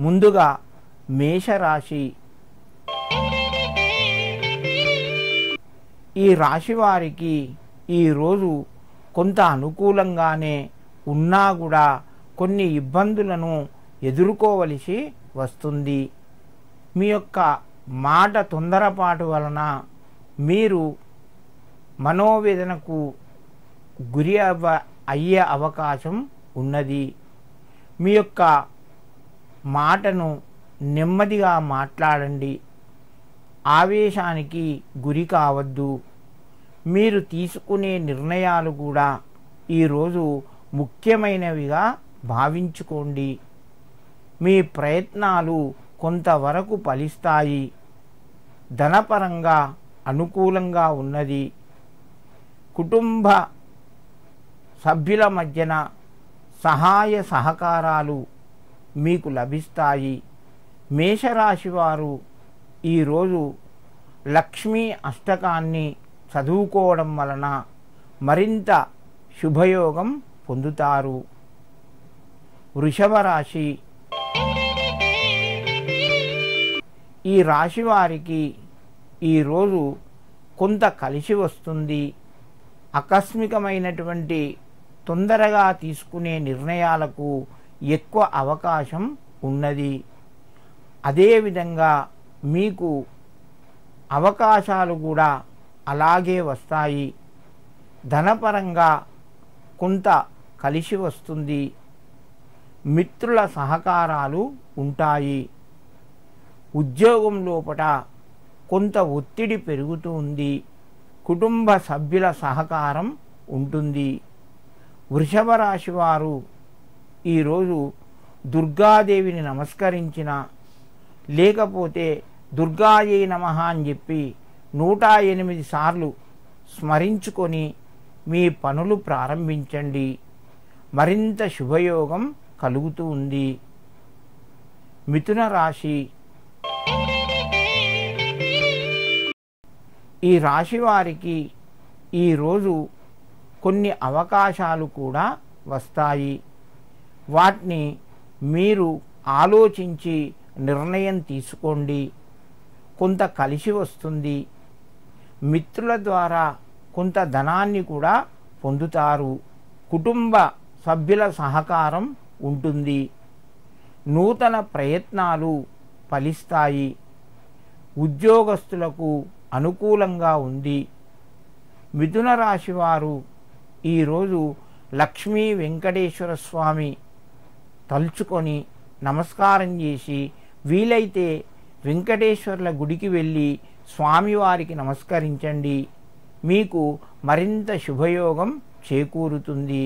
ముందుగా మేషరాశి. ఈ రాశి వారికి ఈరోజు కొంత అనుకూలంగానే ఉన్నా కూడా కొన్ని ఇబ్బందులను ఎదుర్కోవలసి వస్తుంది. మీ యొక్క మాట తొందరపాటు వలన మీరు మనోవేదనకు గురి అయ్యే అవకాశం ఉన్నది. మీ యొక్క మాటను నెమ్మదిగా మాట్లాడండి. ఆవేశానికి గురి కావద్దు. మీరు తీసుకునే నిర్ణయాలు కూడా ఈరోజు ముఖ్యమైనవిగా భావించుకోండి. మీ ప్రయత్నాలు కొంతవరకు ఫలిస్తాయి. ధనపరంగా అనుకూలంగా ఉన్నది. కుటుంబ సభ్యుల మధ్యన సహాయ సహకారాలు మీకు లభిస్తాయి. మేషరాశి వారు ఈరోజు లక్ష్మీ అష్టకాన్ని చదువుకోవడం వలన మరింత శుభయోగం పొందుతారు. వృషభ రాశి. ఈ రాశి వారికి ఈరోజు కొంత కలిసి వస్తుంది. ఆకస్మికమైనటువంటి తొందరగా తీసుకునే నిర్ణయాలకు ఎక్కువ అవకాశం ఉన్నది. అదేవిధంగా మీకు అవకాశాలు కూడా అలాగే వస్తాయి. ధనపరంగా కొంత కలిసి వస్తుంది. మిత్రుల సహకారాలు ఉంటాయి. ఉద్యోగం లోపల కొంత ఒత్తిడి పెరుగుతుంది. కుటుంబ సభ్యుల సహకారం ఉంటుంది. వృషభ రాశి వారు ఈరోజు దుర్గాదేవిని నమస్కరించిన, లేకపోతే దుర్గాయే నమః అని చెప్పి 108 సార్లు స్మరించుకొని మీ పనులు ప్రారంభించండి. మరింత శుభయోగం కలుగుతూ ఉంది. మిథున రాశి. ఈ రాశి వారికి ఈరోజు కొన్ని అవకాశాలు కూడా వస్తాయి. వాటిని మీరు ఆలోచించి నిర్ణయం తీసుకోండి. కొంత కలిసి వస్తుంది. మిత్రుల ద్వారా కొంత ధనాన్ని కూడా పొందుతారు. కుటుంబ సభ్యుల సహకారం ఉంటుంది. నూతన ప్రయత్నాలు ఫలిస్తాయి. ఉద్యోగస్తులకు అనుకూలంగా ఉంది. మిథున రాశి వారు ఈరోజు లక్ష్మీ వెంకటేశ్వర స్వామి తలుచుకొని నమస్కారం చేసి, వీలైతే వెంకటేశ్వర్ల గుడికి వెళ్ళి స్వామివారికి నమస్కరించండి. మీకు మరింత శుభయోగం చేకూరుతుంది.